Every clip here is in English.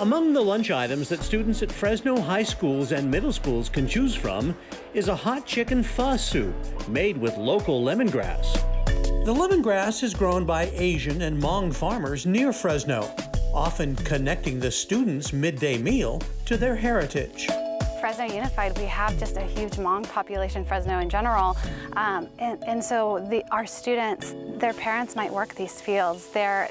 Among the lunch items that students at Fresno high schools and middle schools can choose from is a hot chicken pho soup made with local lemongrass. The lemongrass is grown by Asian and Hmong farmers near Fresno, often connecting the students' midday meal to their heritage. Fresno Unified, we have just a huge Hmong population, Fresno in general, and so our students, their parents might work these fields. They're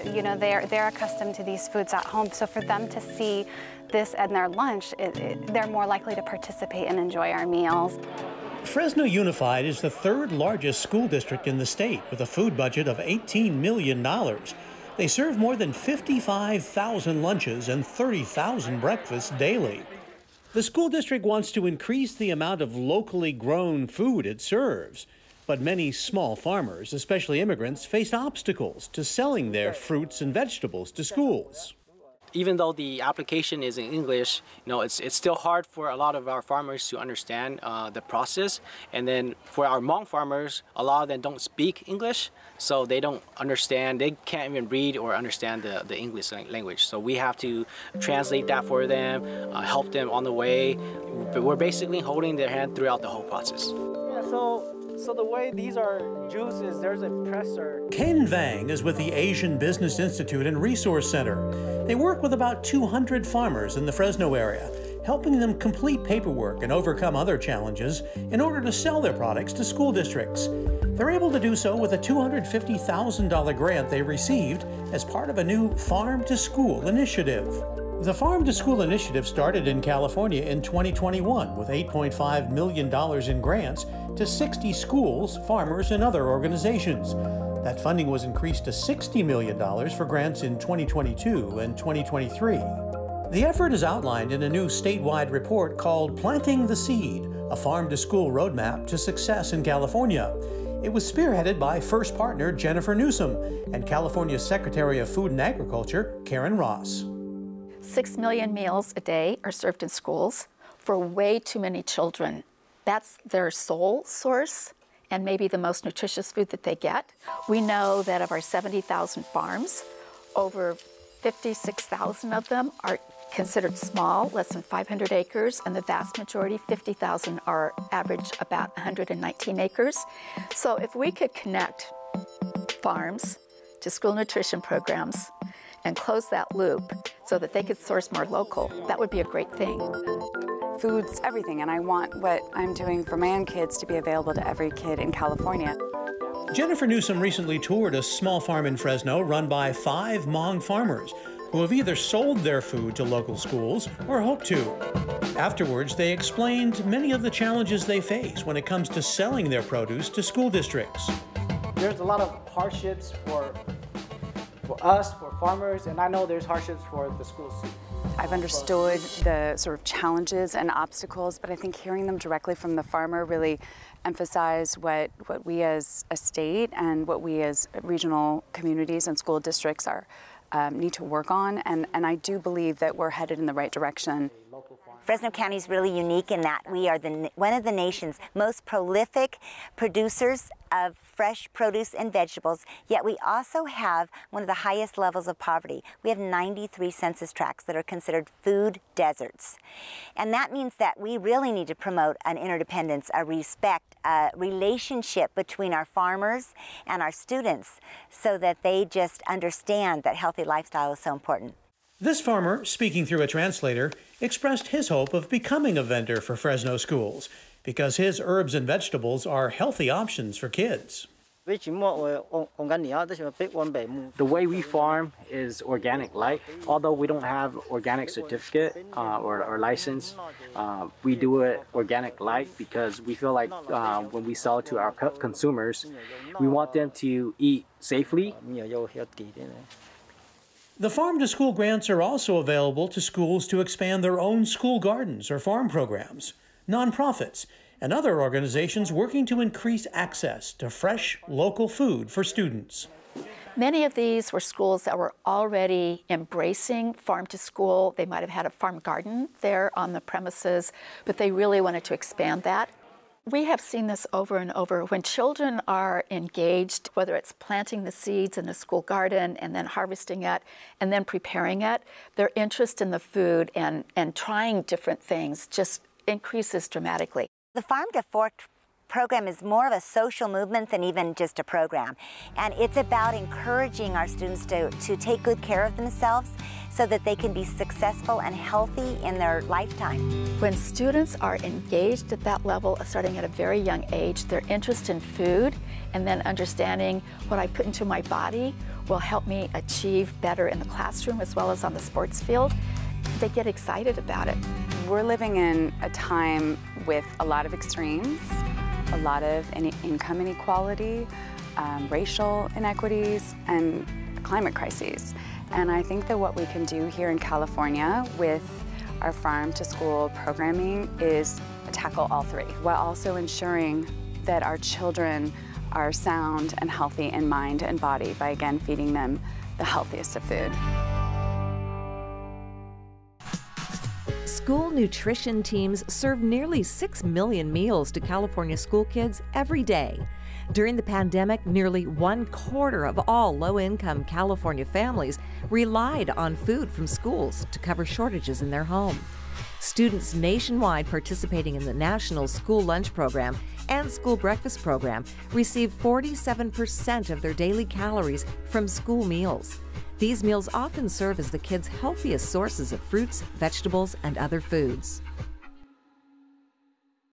accustomed to these foods at home, so for them to see this at their lunch, they're more likely to participate and enjoy our meals. Fresno Unified is the third largest school district in the state with a food budget of $18 million. They serve more than 55,000 lunches and 30,000 breakfasts daily. The school district wants to increase the amount of locally grown food it serves, but many small farmers, especially immigrants, face obstacles to selling their fruits and vegetables to schools. Even though the application is in English, it's still hard for a lot of our farmers to understand the process. And then for our Hmong farmers, a lot of them don't speak English, so they don't understand, they can't even read or understand the English language. So we have to translate that for them, help them on the way. But we're basically holding their hand throughout the whole process. Yeah, so the way these are juiced is there's a presser. Ken Vang is with the Asian Business Institute and Resource Center. They work with about 200 farmers in the Fresno area, helping them complete paperwork and overcome other challenges in order to sell their products to school districts. They're able to do so with a $250,000 grant they received as part of a new Farm to School initiative. The Farm to School initiative started in California in 2021 with $8.5 million in grants to 60 schools, farmers, and other organizations. That funding was increased to $60 million for grants in 2022 and 2023. The effort is outlined in a new statewide report called Planting the Seed, a farm-to-school roadmap to success in California. It was spearheaded by first partner Jennifer Newsom and California's Secretary of Food and Agriculture, Karen Ross. 6 million meals a day are served in schools for way too many children. That's their sole source and maybe the most nutritious food that they get. We know that of our 70,000 farms, over 56,000 of them are considered small, less than 500 acres, and the vast majority, 50,000, are average about 119 acres. So if we could connect farms to school nutrition programs and close that loop so that they could source more local, that would be a great thing. Food's everything, and I want what I'm doing for my own kids to be available to every kid in California. Jennifer Newsom recently toured a small farm in Fresno run by 5 Hmong farmers who have either sold their food to local schools or hope to. Afterwards, they explained many of the challenges they face when it comes to selling their produce to school districts. There's a lot of hardships for us, for farmers, and I know there's hardships for the schools too. I've understood the sort of challenges and obstacles, but I think hearing them directly from the farmer really emphasize what we as a state and what we as regional communities and school districts need to work on, and I do believe that we're headed in the right direction. Fresno County is really unique in that we are one of the nation's most prolific producers of fresh produce and vegetables, yet we also have one of the highest levels of poverty. We have 93 census tracts that are considered food deserts. And that means that we really need to promote an interdependence, a respect, a relationship between our farmers and our students so that they just understand that healthy lifestyle is so important. This farmer, speaking through a translator, expressed his hope of becoming a vendor for Fresno schools because his herbs and vegetables are healthy options for kids. The way we farm is organic-like. Although we don't have organic certificate or license, we do it organic-like because we feel like when we sell to our consumers, we want them to eat safely. The farm-to-school grants are also available to schools to expand their own school gardens or farm programs, nonprofits, and other organizations working to increase access to fresh, local food for students. Many of these were schools that were already embracing farm-to-school. They might have had a farm garden there on the premises, but they really wanted to expand that. We have seen this over and over. When children are engaged, whether it's planting the seeds in a school garden and then harvesting it and then preparing it, their interest in the food and trying different things just increases dramatically. The Farm to Fork program is more of a social movement than even just a program. And it's about encouraging our students to take good care of themselves so that they can be successful and healthy in their lifetime. When students are engaged at that level, starting at a very young age, their interest in food and then understanding what I put into my body will help me achieve better in the classroom as well as on the sports field, they get excited about it. We're living in a time with a lot of extremes, a lot of income inequality, racial inequities, and climate crises. And I think that what we can do here in California with our farm to school programming is tackle all three, while also ensuring that our children are sound and healthy in mind and body by, again, feeding them the healthiest of food. School nutrition teams serve nearly 6 million meals to California school kids every day. During the pandemic, nearly 1/4 of all low-income California families relied on food from schools to cover shortages in their home. Students nationwide participating in the National School Lunch Program and School Breakfast Program receive 47% of their daily calories from school meals. These meals often serve as the kids' healthiest sources of fruits, vegetables, and other foods.